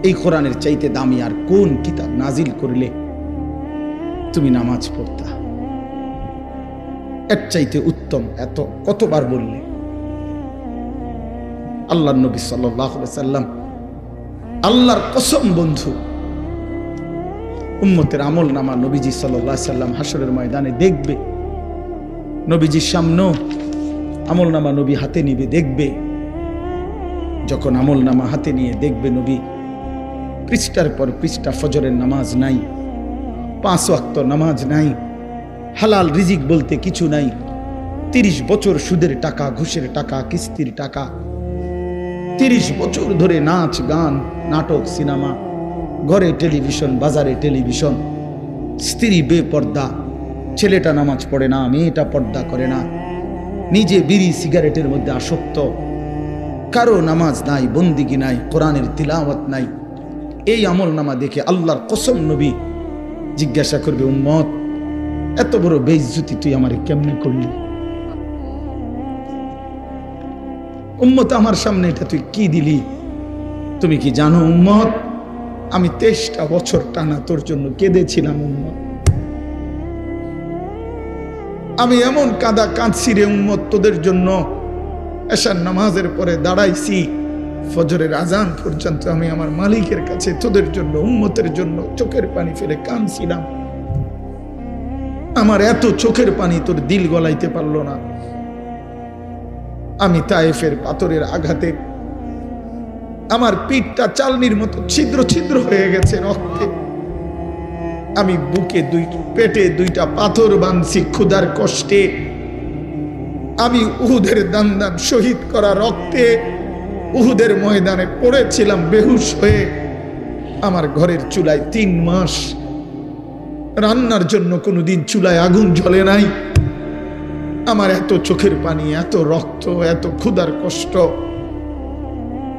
এই কোরআনের চাইতে দামি আর কোন কিতাব নাজিল করলে তুমি নামাজ পড়তা? এর চাইতে উত্তম এত কতবার বললে? আল্লাহর নবী সাল্লাল্লাহু আলাইহি সাল্লাম, আল্লাহর কসম বন্ধু, উম্মতের আমল নামা নবীজি সাল্লাল্লাহু আলাইহি সাল্লাম হাসরের ময়দানে দেখবে। নবীজির সামনেও আমল নামা নবী হাতে নিবে, দেখবে। যখন আমল নামা হাতে নিয়ে দেখবে নবী, পৃষ্ঠার পর পৃষ্ঠা ফজরের নামাজ নাই, 5 ওয়াক্ত নামাজ নাই, হালাল রিজিক বলতে কিছু নাই, 30 বছর সুদের টাকা, ঘুষের টাকা, কিস্তির টাকা, 30 বছর ধরে নাচ গান, নাটক, সিনেমা, ঘরে টেলিভিশন, বাজারে টেলিভিশন, স্ত্রী বেপর্দা, ছেলেটা নামাজ পড়ে না, মেয়েটা পর্দা করে না, নিজে বিড়ি সিগারেটের মধ্যে আসক্ত, কারো নামাজ নাই, বন্দিগি নাই, কোরআনের তিলাওয়াত নাই। এই আমল নামা দেখে আল্লাহর কসম নবী জিজ্ঞাসা করবে, উম্মত এত বড় বেইজ্জতি তুই আমারে কেমনে করলি? উম্মত আমার সামনে এটা তুই কি দিলি? তুমি কি জানো উম্মত, আমি 23টা বছর টানা তোর জন্য কেঁদেছিলাম উম্মত। আমি এমন কাঁদা কাঁদছি রে উম্মত তোদের জন্য, এশার নামাজের পরে দাঁড়াইছি, ফজরের আজান পর্যন্ত আমি আমার মালিকের কাছে তোদের জন্য, উম্মতের জন্য চোখের পানি ফেলে কাঁদছিলাম। আমার এত চোখের পানি তোর দিল গলাইতে পারলো না। আমি তায়েফের পাথরের আঘাতে আমার পিঠটা চালনির মতো ছিদ্র ছিদ্র হয়ে গেছে রক্তে। আমি বুকে পেটে 2টা পাথর বাঁধছি ক্ষুধার কষ্টে। আমি উহুদের দান শহীদ করা রক্তে উহুদের ময়দানে পড়েছিলাম বেহুশ হয়ে। আমার ঘরের চুলায় 3 মাস রান্নার জন্য কোনোদিন চুলায় আগুন জ্বলে নাই। আমার এত চোখের পানি, এত রক্ত, এত ক্ষুধার কষ্ট,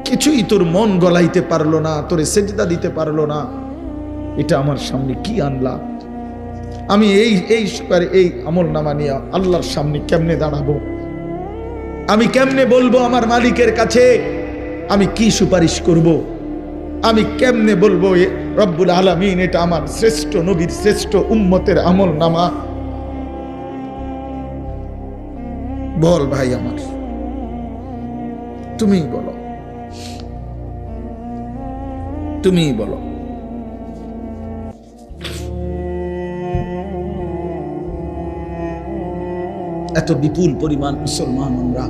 কিছুই তোর মন গলাইতে পারলো না, তোরে সেজদা দিতে পারলো না। এটা আমার সামনে কি আনলা? আমি এই আমল নামা নিয়ে আল্লাহর সামনে কেমনে দাঁড়াবো? আমি কেমনে বলবো আমার মালিকের কাছে আমি কি সুপারিশ করব? আমি কেমনে বলবো রব্বুল আলামিন এটা আমার শ্রেষ্ঠ নবীর শ্রেষ্ঠ উম্মতের আমল নামা? বল ভাই আমার, তুমিই বলো, তুমিই বলো। এত বিপুল পরিমাণ মুসলমান আমরা,